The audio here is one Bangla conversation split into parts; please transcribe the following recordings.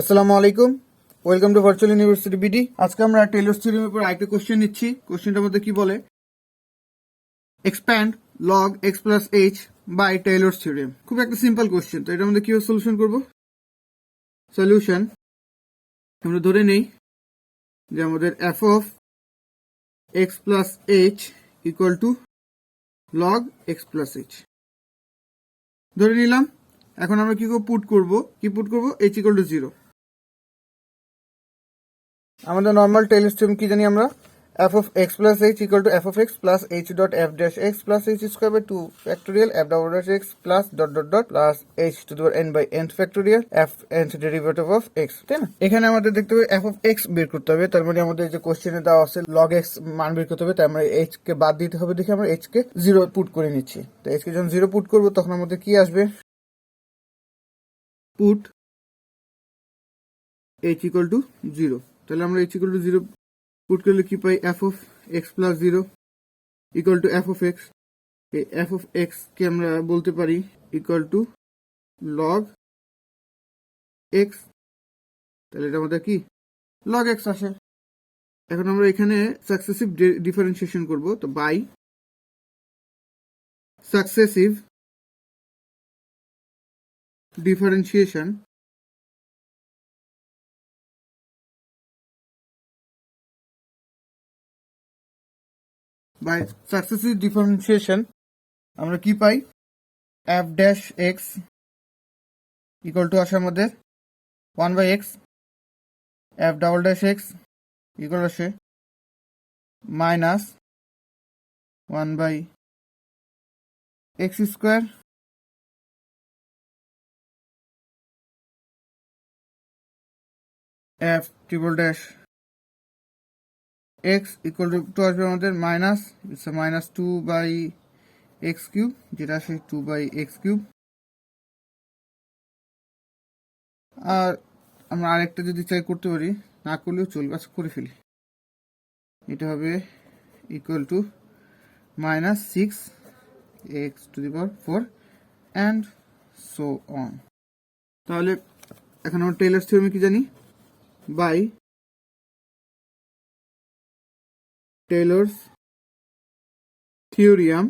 আসসালামু আলাইকুম, welcome to virtual university BD. আজকে আমরা টেলরস থিওরেমের উপর আরেকটা কোশ্চেন নিচ্ছি। কোশ্চেনটার মধ্যে কি বলে, expand log x plus h by Taylor's theorem. খুব একটা সিম্পল কোশ্চেন, তো এটার মধ্যে কিভাবে সলিউশন করব। সলিউশন আমরা ধরে নেই যে আমাদের F of x plus H equal to log x plus H ধরে নিলাম। এখন আমরা কি পুট করব, এইচ ইকুয়াল টু 0। আমাদের নর্মাল টেলরস থিওরেম কি জানি আমরা, f of x plus h equal to f of x plus h dot f dash x plus h square by 2 factorial f double dash x plus dot dot dot plus h to the power n by n factorial f nth derivative of x, তাই না? এখানে আমাদের দেখতে হবে f of x বের করতে হবে। তার মানে আমাদের যে কোশ্চেনে দেওয়া আছে log x মান বের করতে হবে, তাই আমরা h কে বাদ দিতে হবে। দেখে আমরা h কে 0 পুট করে নিচ্ছি। তো h কে যখন 0 পুট করব তখন আমাদের কি আসবে, পুট h equal to 0। তাহলে আমরা h equal to 0 পুট করলে কি পাই, f of x plus 0 equal to f of x। এই f of x কে আমরা বলতে পারি equal to log x। তাহলে এটা আমাদের কি log x আসে। এখন আমরা এখানে সাকসেসিভ ডিফারেন্সিয়েশন করব। তো by successive differentiation by successive differentiation আমরা কি পাই, f dash x equal to আসে আমাদের 1 by x, f double dash x equal আসে minus 1 by x square f triple dash x equal to আসবে আমাদের minus minus 2 by x cube, যেটা আসে 2 by x কিউব। আর আমরা আরেকটা যদি চাই করতে পারি, না করলেও চলবে, আচ্ছা করে ফেলি। এটা হবে equal to minus 6 x to the power 4 and so on। তাহলে এখন আমরা টেলরস থিওরেম কি জানি, বাই টেলরস থিওরিয়াম।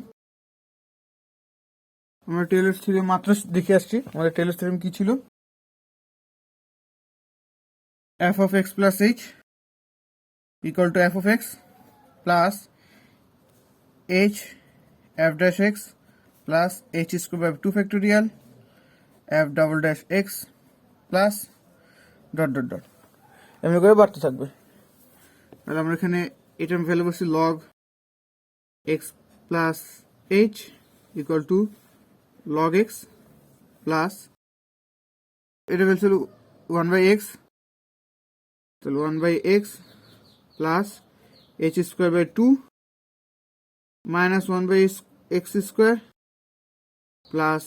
আমরা টেলরস থিওরিয়াম মাত্র দেখে আসছি। আমাদের টেলরস থিওরিয়াম কি ছিল, f of x plus h equal to f of x plus h f dash x plus h square by 2 factorial f double dash x plus dot dot dot এমনি করে বাড়তে থাকবে। তাহলে আমরা এখানে এটার ভ্যালু বসছি log x plus h equal to log x plus এটা বলছিল 1 by x, তাহলে 1 by x plus h square by 2 minus 1 by x square plus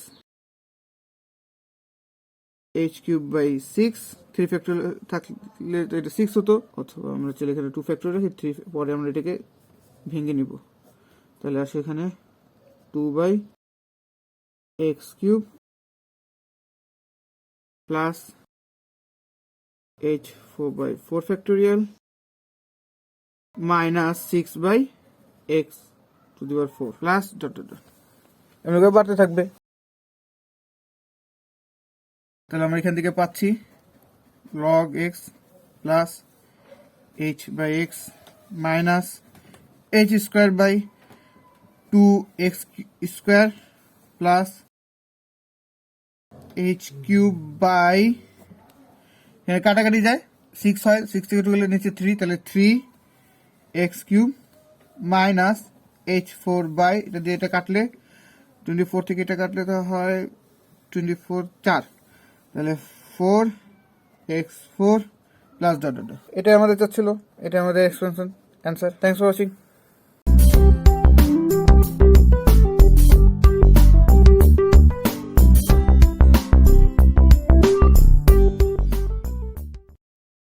h cube by 6, 3 factorial থাকলে এটা 6 হতো, অথবা আমরা চলে এখানে 2 factorial রেখে 3 পরে আমরা এটাকে ভেঙে নিব। তাহলে আসে এখানে 2 by x cube plus h 4 by 4 factorial minus 6 by x to the power 4 plus dot dot dot এমনি করে বাড়তে থাকবে। তাহলে আমরা এখান থেকে পাচ্ছি log x plus h by x minus h square by 2x square plus h cube by, এখানে কাটাকাটি যায়, 6 হয়, 6 থেকে 2 গেলে নিচে 3, তাহলে 3x cube minus h4 by, এটা দিয়ে এটা কাটলে 24 থেকে এটা কাটলে তো হয় 24 4, তাহলে 4x4 প্লাস ডট ডট। এটাই আমাদের চাচ্ছিল, এটা আমাদের expansion answer. Thanks for watching.